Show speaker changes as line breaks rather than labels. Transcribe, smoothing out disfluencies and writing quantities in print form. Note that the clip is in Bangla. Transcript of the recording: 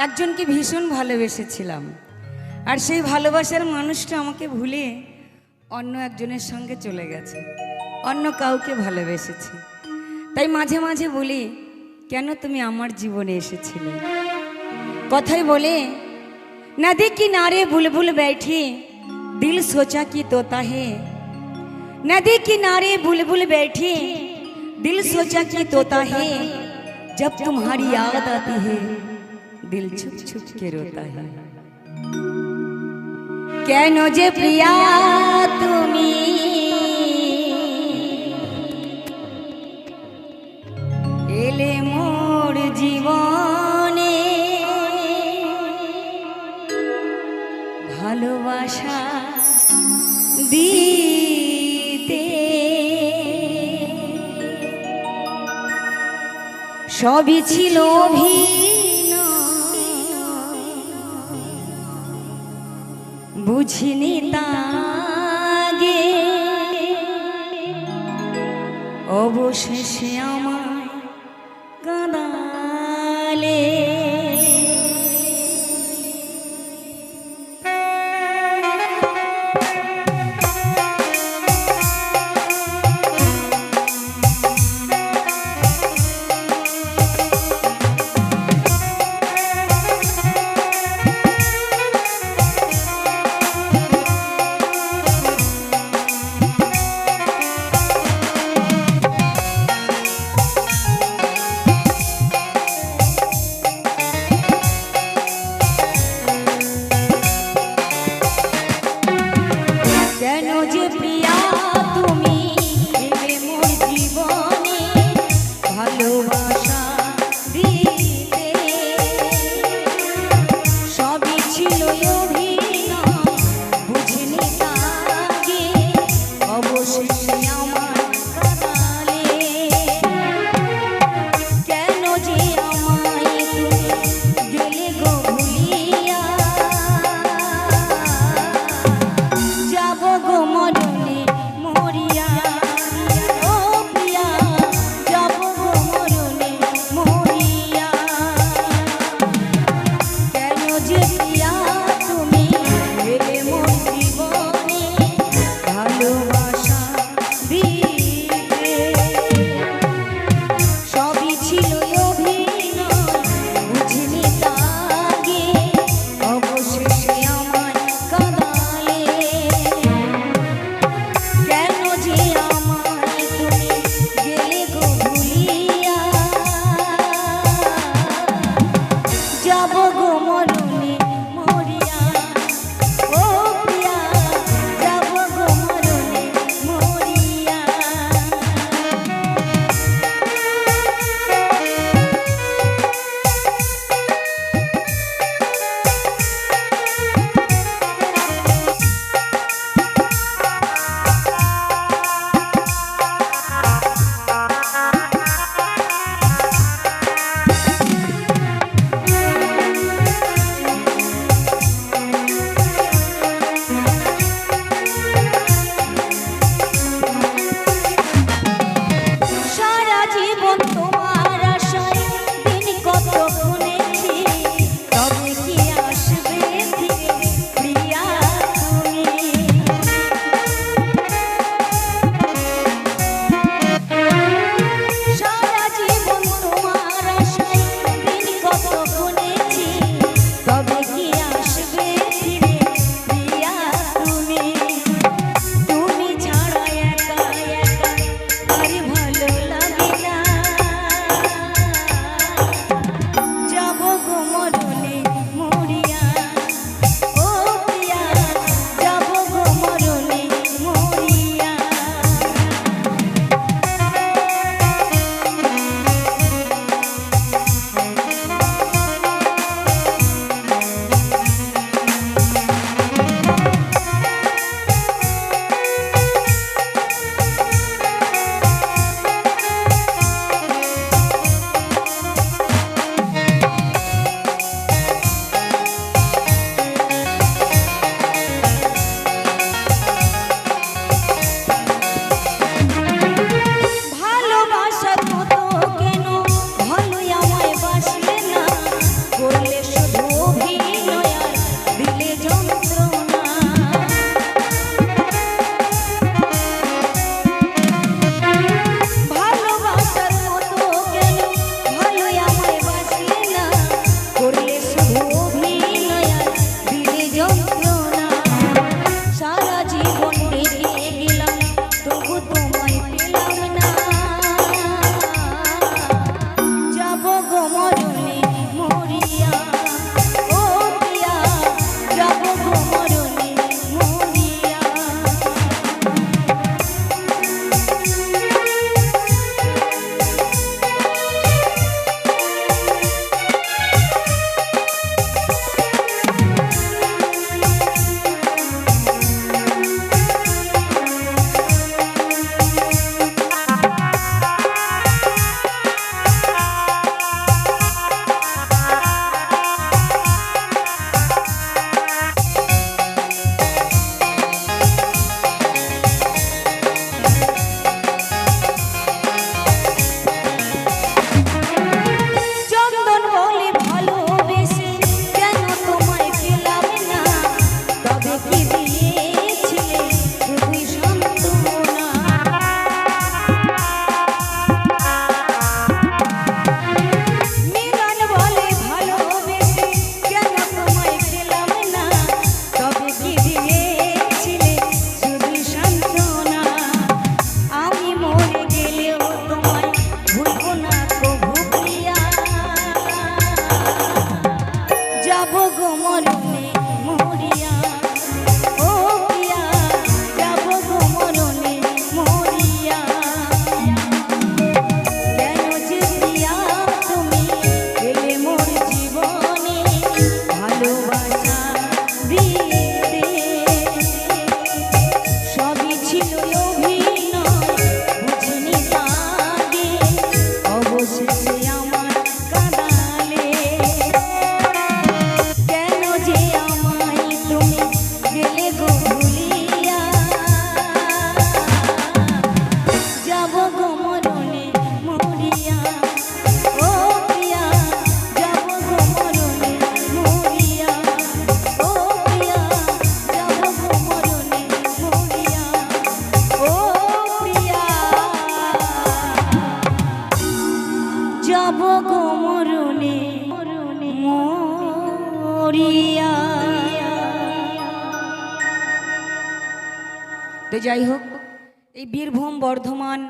একজনকে ভীষণ ভালোবেসেছিলাম, আর সেই ভালোবাসার মানুষটা আমাকে ভুলে অন্য একজনের সঙ্গে চলে গেছে, অন্য কাউকে ভালোবেসেছে। তাই মাঝে মাঝে বলি, কেন তুমি আমার জীবনে এসেছিলে? কথাই বলে, नदी किनारे बुलबुल बैठी दिल सोचा कि तोता है। नदी किनारे बुलबुल बैठी दिल सोचा कि तोता है। जब तुम्हारी याद आती है दिल छुप छुप के रोता है। केनो जे प्रिया तुमी एले मोर जीवने ভালোবাসা দিতে। সবই ছিল বুঝিনি তাগে, অবশেষে আমায় কাঁদালে। যাব গো মরণে মরিয়া। তো যাই হোক, এই বীরভূম, বর্ধমান,